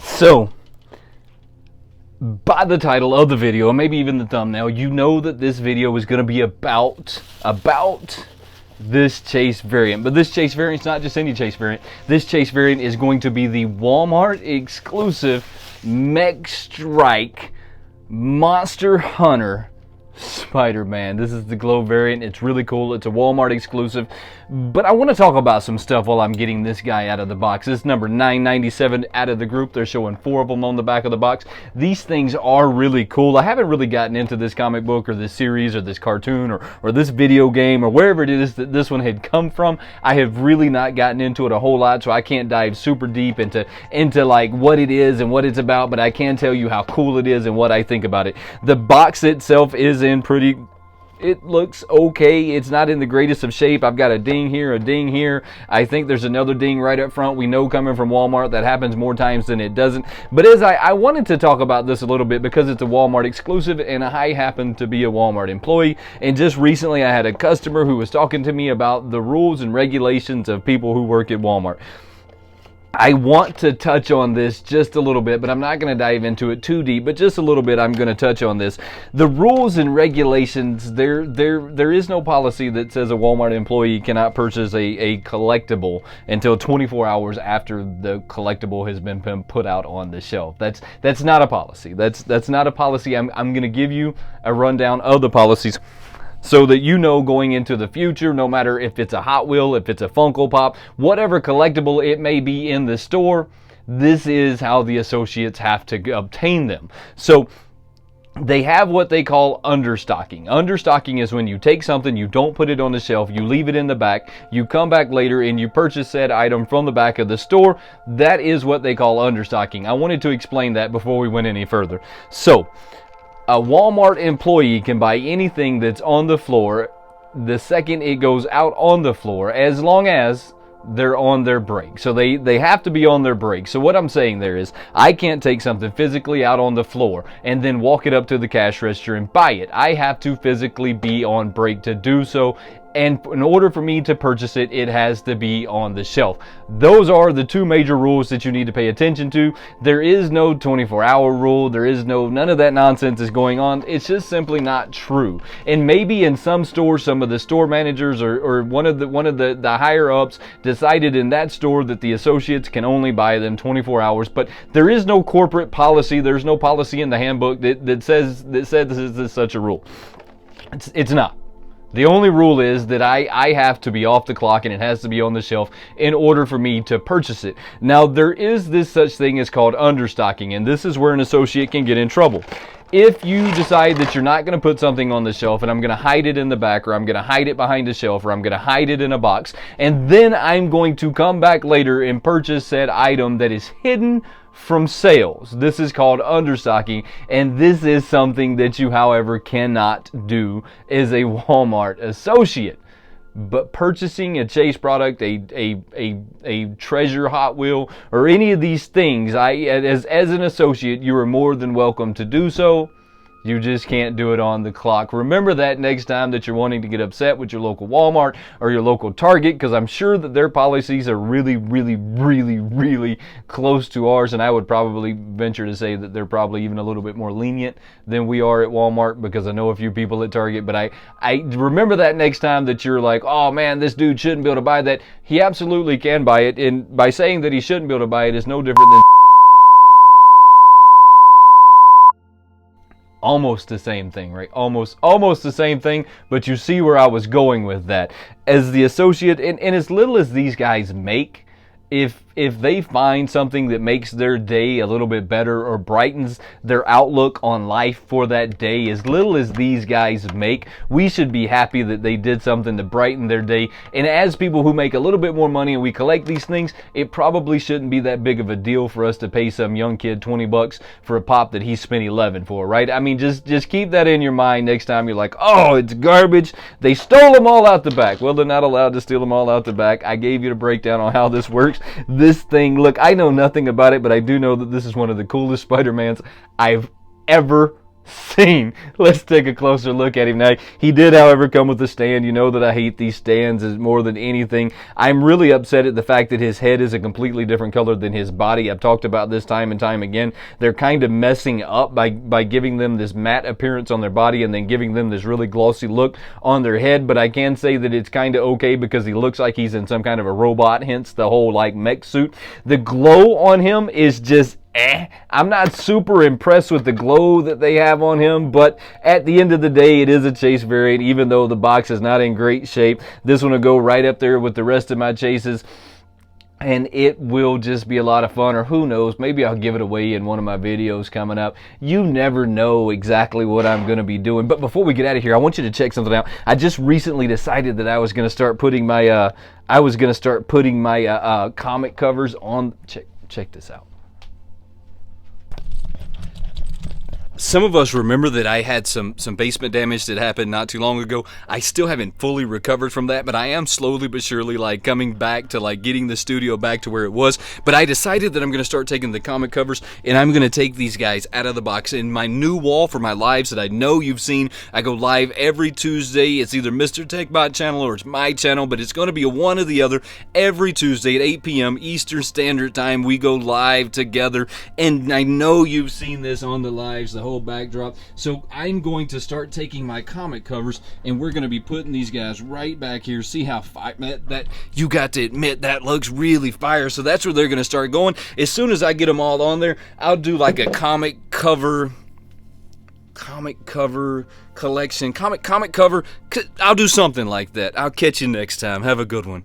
So, by the title of the video, and maybe even the thumbnail, you know that this video is going to be about this chase variant. But this chase variant is not just any chase variant. This chase variant is going to be the Walmart exclusive Mech Strike Monster Hunter Spider-Man. This is the glow variant. It's really cool. It's a Walmart exclusive. But I want to talk about some stuff while I'm getting this guy out of the box. This is number 997 out of the group. They're showing 4 of them on the back of the box. These things are really cool. I haven't really gotten into this comic book or this series or this cartoon or this video game or wherever it is that this one had come from. I have really not gotten into it a whole lot, so I can't dive super deep into like what it is and what it's about, but I can tell you how cool it is and what I think about it. The box itself is in pretty... It looks okay. It's not in the greatest of shape. I've got a ding here, a ding here. I think there's another ding right up front. We know coming from Walmart that happens more times than it doesn't. But as I wanted to talk about this a little bit because it's a Walmart exclusive and I happen to be a Walmart employee. And just recently I had a customer who was talking to me about the rules and regulations of people who work at Walmart. I want to touch on this just a little bit, but I'm not going to dive into it too deep, but just a little bit I'm going to touch on this. The rules and regulations, there is no policy that says a Walmart employee cannot purchase a collectible until 24 hours after the collectible has been put out on the shelf. That's not a policy. That's not a policy. I'm going to give you a rundown of the policies, so that you know going into the future, no matter if it's a Hot Wheel, if it's a Funko Pop, whatever collectible it may be in the store, this is how the associates have to obtain them. So they have what they call understocking. Understocking is when you take something, you don't put it on the shelf, you leave it in the back, you come back later and you purchase said item from the back of the store. That is what they call understocking. I wanted to explain that before we went any further. So, a Walmart employee can buy anything that's on the floor the second it goes out on the floor, as long as they're on their break. So they have to be on their break. So what I'm saying there is, I can't take something physically out on the floor and then walk it up to the cash register and buy it. I have to physically be on break to do so. And in order for me to purchase it, it has to be on the shelf. Those are the 2 major rules that you need to pay attention to. There is no 24-hour rule. There is none of that nonsense is going on. It's just simply not true. And maybe in some stores, some of the store managers or one of the higher ups decided in that store that the associates can only buy them 24 hours. But there is no corporate policy. There's no policy in the handbook that says this is such a rule. It's not. The only rule is that I have to be off the clock and it has to be on the shelf in order for me to purchase it. Now, there is this such thing as called understocking, and this is where an associate can get in trouble. If you decide that you're not going to put something on the shelf and I'm going to hide it in the back, or I'm going to hide it behind a shelf, or I'm going to hide it in a box, and then I'm going to come back later and purchase said item that is hidden from sales. This is called understocking, and this is something that you, however, cannot do as a Walmart associate. But purchasing a Chase product, a Treasure Hot Wheel, or any of these things, as an associate, you are more than welcome to do so. You just can't do it on the clock. Remember that next time that you're wanting to get upset with your local Walmart or your local Target, because I'm sure that their policies are really, really, really, really close to ours, and I would probably venture to say that they're probably even a little bit more lenient than we are at Walmart, because I know a few people at Target. But I remember that next time that you're like, oh man, this dude shouldn't be able to buy that. He absolutely can buy it, and by saying that he shouldn't be able to buy it is no different than almost the same thing, right? Almost the same thing, but you see where I was going with that. As the associate, and as little as these guys make, if they find something that makes their day a little bit better or brightens their outlook on life for that day, as little as these guys make, we should be happy that they did something to brighten their day. And as people who make a little bit more money and we collect these things, it probably shouldn't be that big of a deal for us to pay some young kid $20 for a pop that he spent $11 for, right? I mean, just keep that in your mind next time you're like, oh, it's garbage. They stole them all out the back. Well, they're not allowed to steal them all out the back. I gave you the breakdown on how this works. This thing, look, I know nothing about it, but I do know that this is one of the coolest Spider-Mans I've ever scene. Let's take a closer look at him now. He did, however, come with a stand. You know that I hate these stands as more than anything. I'm really upset at the fact that his head is a completely different color than his body. I've talked about this time and time again. They're kind of messing up by giving them this matte appearance on their body and then giving them this really glossy look on their head. But I can say that it's kind of okay because he looks like he's in some kind of a robot, hence the whole like mech suit. The glow on him is just I'm not super impressed with the glow that they have on him, but at the end of the day, it is a chase variant, even though the box is not in great shape. This one will go right up there with the rest of my chases, and it will just be a lot of fun, or who knows, maybe I'll give it away in one of my videos coming up. You never know exactly what I'm going to be doing. But before we get out of here, I want you to check something out. I just recently decided that I was going to start putting my comic covers on. Check this out. Some of us remember that I had some basement damage that happened not too long ago. I still haven't fully recovered from that, but I am slowly but surely like coming back to like getting the studio back to where it was. But I decided that I'm going to start taking the comic covers and I'm going to take these guys out of the box. In my new wall for my lives that I know you've seen, I go live every Tuesday. It's either Mr. TechBot channel or it's my channel, but it's going to be a one or the other. Every Tuesday at 8 p.m. Eastern Standard Time, we go live together. And I know you've seen this on the lives, the whole backdrop. So I'm going to start taking my comic covers and we're going to be putting these guys right back here. See how that you got to admit that looks really fire. So that's where they're going to start going. As soon as I get them all on there, I'll do like a comic cover collection, comic cover. I'll do something like that. I'll catch you next time. Have a good one.